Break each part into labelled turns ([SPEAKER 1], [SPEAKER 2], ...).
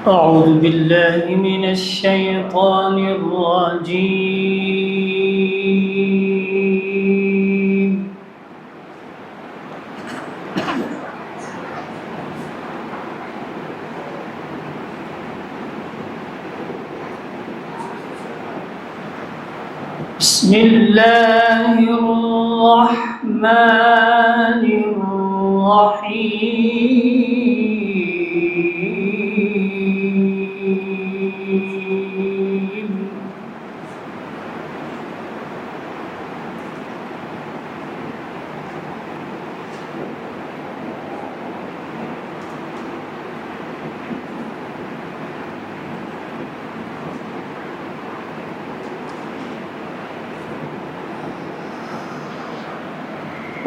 [SPEAKER 1] أعوذ بالله من الشيطان الرجيم. بسم الله الرحمن الرحيم.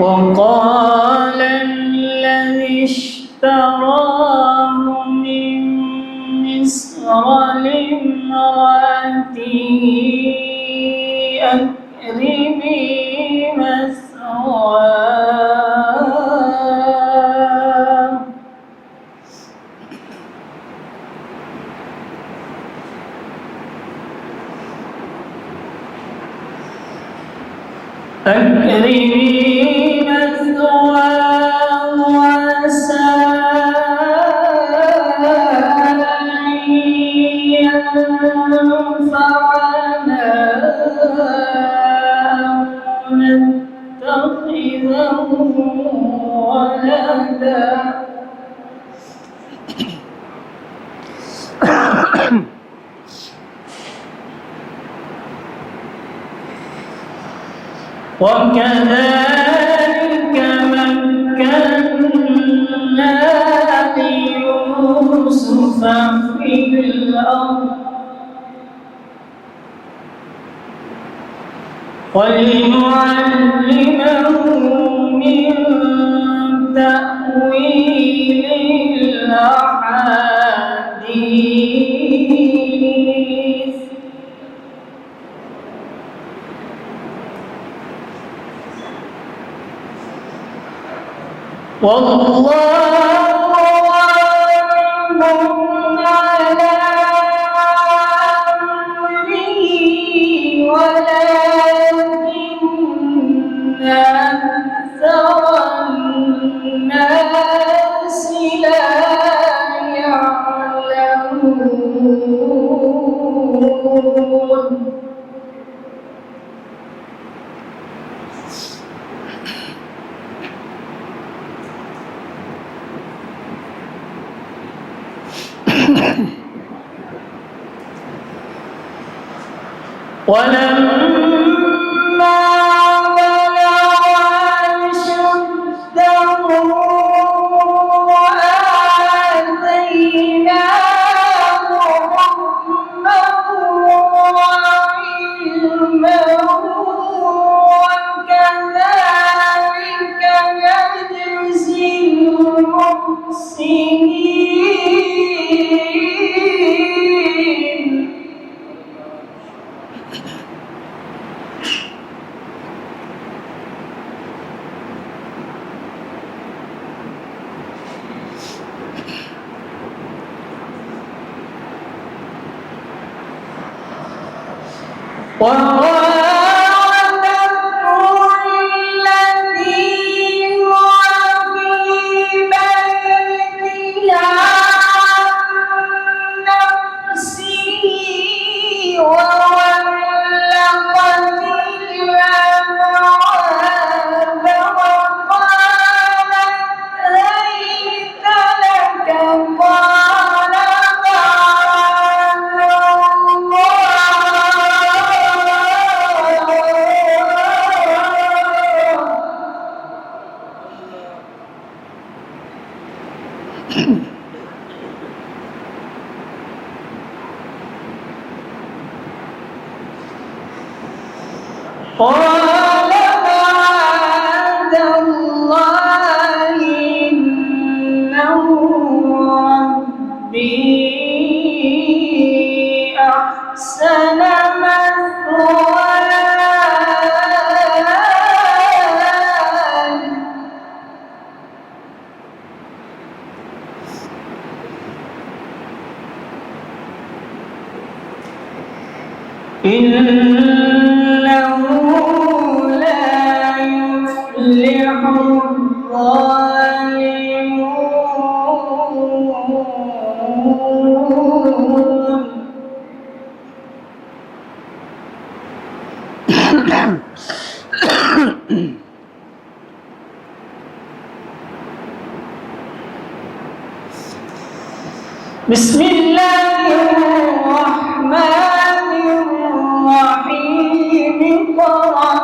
[SPEAKER 1] وقال الذي اشتراه من مصر لامرأته أكرمي مثواه وعسى أن ينفعنا أو نتخذه ولدا وكذلك مكنا ليوسف في الأرض ولنعلمه من تأويل الأحاديث والله غالب على أمره ولكن أكثر الناس لا يعلمون. ولما بلغ أشده آتيناه حكما وعلما وكذلك نجزي المحسنين. قال معاذ الله إنه ربي أحسن مثواي إنه لا يفلح الظالمون. بسم الله الرحمن الرحيم اقرأ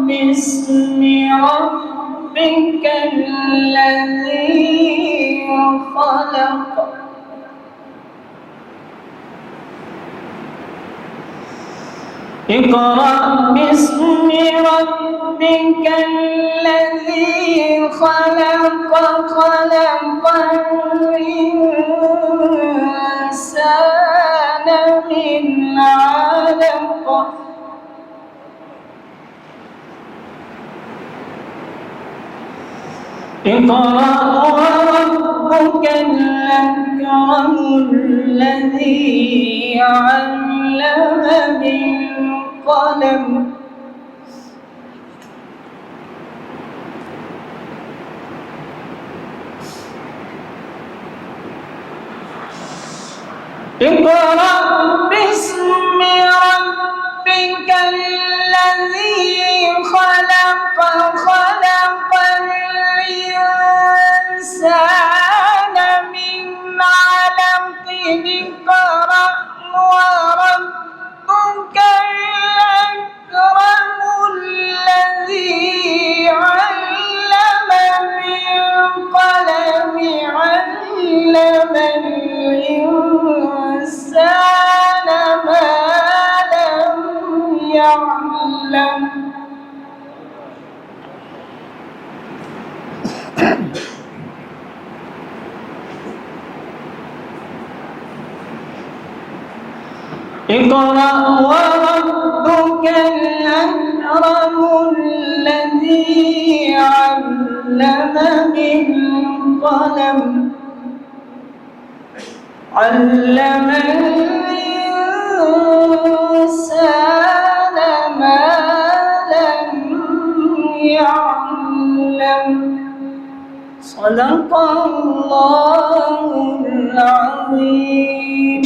[SPEAKER 1] باسم ربك الذي خلق اقرأ باسم ربك الذي خلق خلق الإنسان من علق اقرأ وربك الأكرم الذي علم بالقلم اقرأ باسم ربك الذي خلق خلق الإنسان من علق اقرأ وربك الأكرم الذي علم بالقلم علم الإنسان ما لم يعلم اقرأ وربك الأكرم الذي علم بالقلم علم الإنسان ما لم يعلم. صدق الله العظيم.